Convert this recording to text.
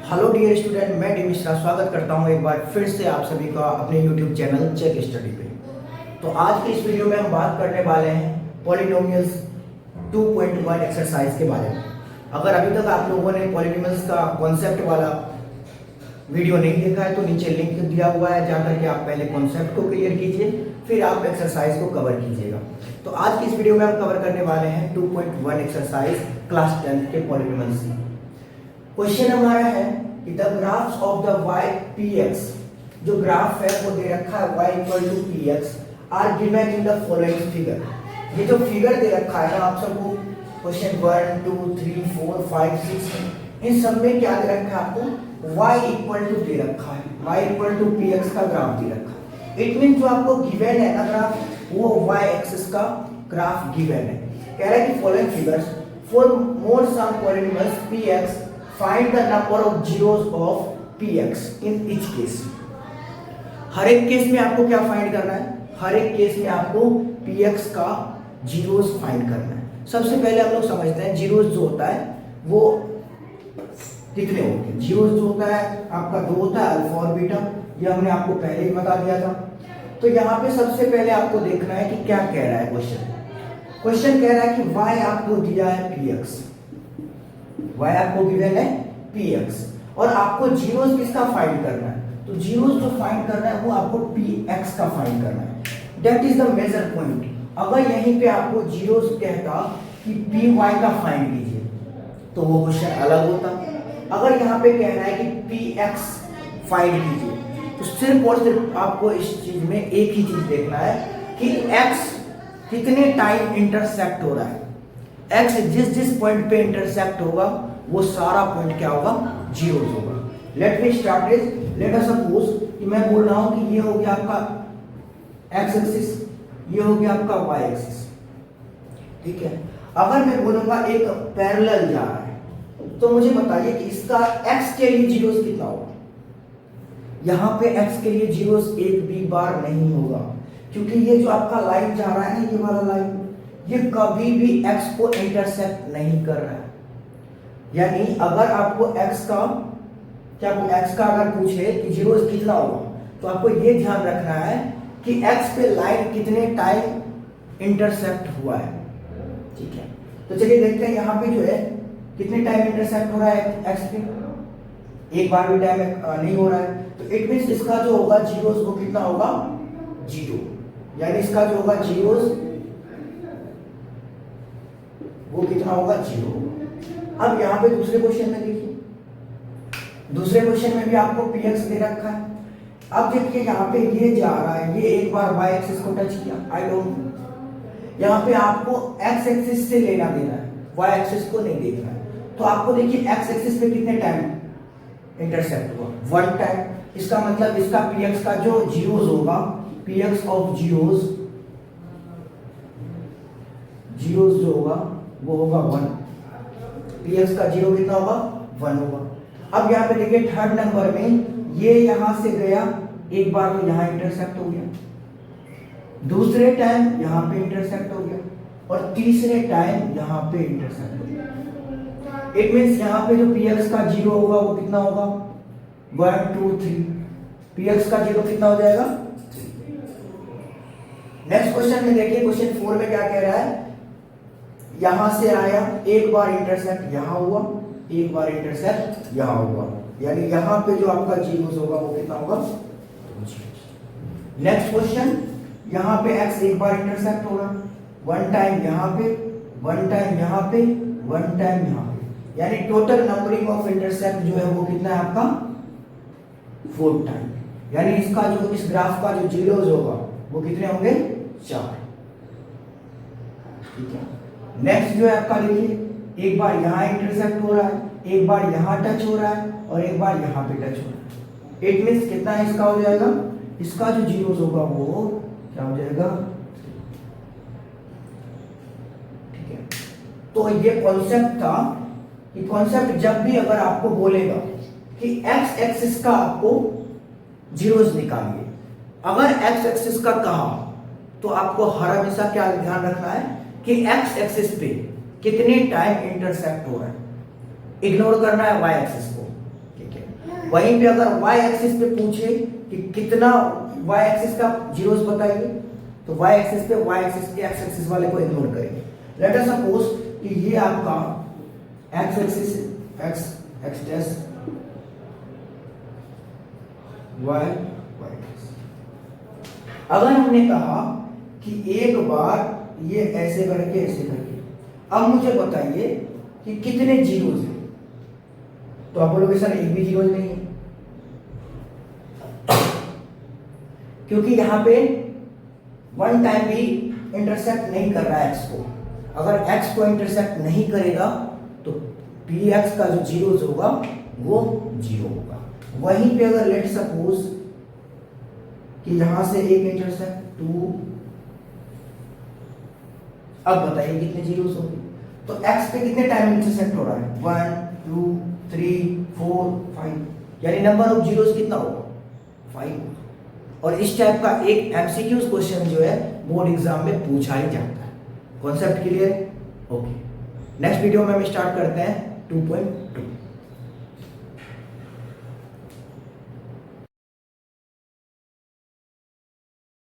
Hello dear student, मैं D Mishra स्वागत करता हूं एक बार फिर से आप सभी का अपने यूट्यूब चैनल चेक स्टडी पे। तो आज की इस वीडियो में हम बात करने वाले हैं पॉलिनोमियल्स 2.1 एक्सरसाइज के बारे में। अगर अभी तक आप लोगों ने पॉलिनोमियल्स का कॉन्सेप्ट वाला वीडियो नहीं देखा है तो नीचे लिंक दिया हुआ है, जाकर के आप पहले कॉन्सेप्ट को क्लियर कीजिए, फिर आप एक्सरसाइज को कवर कीजिएगा। तो आज की इस वीडियो में हम कवर करने वाले हैं 2.1 एक्सरसाइज क्लास 10 के पॉलिनोमियल्स की। क्वेश्चन हमारा है कि the graphs of the y px, जो ग्राफ है वो दे रखा है y equal to px are given in the following figure. ये जो फिगर दे रखा है ना आप सबको, क्वेश्चन 1 2 3 4 5 6 इन सब में क्या दे रखा है आपको, y इक्वल टू दे रखा है, y इक्वल टू px का ग्राफ दे रखा है। इट मीन जो आपको गिवन है ना ग्राफ, वो y एक्सिस का ग्राफ गिवन है। कह रहा है कि following figures for more some polynomials px find the number of zeros of px in each case। हर एक केस में आपको क्या फाइंड करना है, हर एक केस में आपको px का जीरोस फाइंड करना है। सबसे पहले हम लोग समझते हैं जीरोस जो होता है वो कितने होते हैं। जीरोस जो होता है आपका दो होता है, अल्फा और बीटा, ये हमने आपको पहले ही बता दिया था। तो यहाँ पे सबसे पहले आपको देखना है कि क्या कह रहा है क्वेश्चन कह रहा है कि y आपको दिया है px, y आपको गिवन है px और आपको जीरोस किसका फाइंड करना है, तो जीरोस जो फाइंड करना है वो आपको px का फाइंड करना है। That is the major point. अगर यहीं पे आपको जीरोस कहता कि py का फाइंड कीजिए तो वो क्वेश्चन अलग होता। अगर यहाँ पे कहना है कि px फाइंड कीजिए तो सिर्फ और सिर्फ आपको इस चीज में एक ही चीज देखना है कि x कितने टाइम इंटरसेक्ट हो रहा है। x जिस जिस पॉइंट पे इंटरसेक्ट होगा वो सारा पॉइंट क्या होगा, जीरो होगा। Let me start is, let us suppose कि मैं बोल रहा हूं कि ये हो गया आपका x एक्सिस, ये हो गया आपका y एक्सिस, ठीक है। अगर मैं बोलूंगा एक पैरेलल जा रहा है तो मुझे बताइए कि इसका x के लिए जीरोस कितना होगा। यहां पे x के लिए जीरोस एक भी बार नहीं होगा, क्योंकि ये जो आपका लाइन जा रहा है ना, ये वाला लाइन, ये कभी भी x को इंटरसेक्ट नहीं कर रहा है। यानी अगर आपको x का अगर पूछे कि जीरोस कितना होगा तो आपको ये ध्यान रखना है कि x पे लाइन कितने टाइम इंटरसेक्ट हुआ है, ठीक है। तो चलिए देखते हैं यहाँ पे जो है कितने टाइम इंटरसेक्ट हो रहा है x पे, एक बार भी टाइम नहीं हो रहा है। तो इट मींस इसका जो होगा जीरोस वो कितना होगा, जीरो। यानी इसका जो होगा जीरोस वो कितना होगा, जीरो। अब यहाँ पे दूसरे क्वेश्चन में देखिए, दूसरे क्वेश्चन में भी आपको px दे रखा है। अब देखिए यहाँ पे ये जा रहा है, ये एक बार y एक्सिस को टच किया, आई डोंट नो। यहाँ पे आपको x एक्सिस से लेना देना है, y एक्सिस को नहीं देखना है। तो आपको देखिए x एक्सिस पे कितने टाइम इंटरसेक्ट हुआ, वन टाइम। इसका मतलब इसका px का जो जीरोस होगा, px ऑफ जीरोस जो होगा वो होगा वन। px का जीरो कितना होगा, वन होगा। अब यहाँ पे देखिए थर्ड नंबर में ये यहां से गया, एक बार तो यहाँ इंटरसेक्ट हो गया, दूसरे टाइम यहाँ पे इंटरसेक्ट हो गया और तीसरे टाइम यहाँ पे इंटरसेक्ट हो गया। इट मींस यहाँ पे जो px का जीरो होगा वो कितना होगा, 1 2 3। px का जीरो कितना हो जाएगा, 3। नेक्स्ट क्वेश्चन में देखिए, क्वेश्चन 4 में क्या कह रहा है, यहां से आया, एक बार इंटरसेक्ट यहां हुआ, एक बार इंटरसेक्ट यहां हुआ, यानी यहां पे जो आपका जीरोस होगा वो कितना होगा। नेक्स्ट क्वेश्चन, यहां पे x एक बार इंटरसेक्ट होगा, वन टाइम यहां पे, वन टाइम यहां पे, वन टाइम यहां पे, यानी टोटल नंबरिंग ऑफ इंटरसेक्ट जो है वो कितना है आपका, 4 टाइम। यानी इसका जो इस ग्राफ का जो जीरोस होगा वो कितने होंगे, 4, ठीक है। नेक्स्ट जो है आपका देखिए, एक बार यहाँ इंटरसेक्ट हो रहा है, एक बार यहाँ टच हो रहा है और एक बार यहाँ पे टच हो रहा है। इट मींस कितना है इसका हो जाएगा, इसका जो जीरोस होगा वो क्या हो जाएगा, ठीक है। तो ये कॉन्सेप्ट था कि कॉन्सेप्ट जब भी अगर आपको बोलेगा कि x एक्सिस का आपको जीरोस निकालिए, अगर x एक्सिस का कहा तो आपको हर हमेशा क्या ध्यान रखना है कि x एक्सिस पे कितने टाइम इंटरसेक्ट हो रहा है, इग्नोर करना है y एक्सिस को। ठीक है। वहीं पे अगर y एक्सिस पे पूछे कि कितना y एक्सिस का जीरोस बताइए, तो y एक्सिस पे y एक्सिस के x एक्सिस वाले को इग्नोर करेंगे। लेट अस सपोज कि ये आपका x axis x dash y अगर हमने कहा कि एक बार ये ऐसे करके ऐसे करके, अब मुझे बताइए कि कितने जीरोस हैं। तो आप बोलोगे सर एक भी जीरो नहीं है, क्योंकि यहां पे वन टाइम भी इंटरसेक्ट नहीं कर रहा है x को। अगर x को इंटरसेक्ट नहीं करेगा तो px का जो जीरोस होगा वो जीरो होगा। वहीं पे अगर लेट सपोज कि यहां से एक इंटरसेक्ट 2, अब बताइए कितने जीरोस होंगे। तो x पे कितने टाइम इंटरसेक्ट हो रहा है, 1 2 3 4 5, यानी नंबर ऑफ जीरोस कितना होगा, 5। और इस टाइप का एक एमसीक्यूज क्वेश्चन जो है बोर्ड एग्जाम में पूछा ही जाता है। Concept clear? Okay, next video में हम स्टार्ट करते हैं 2.2।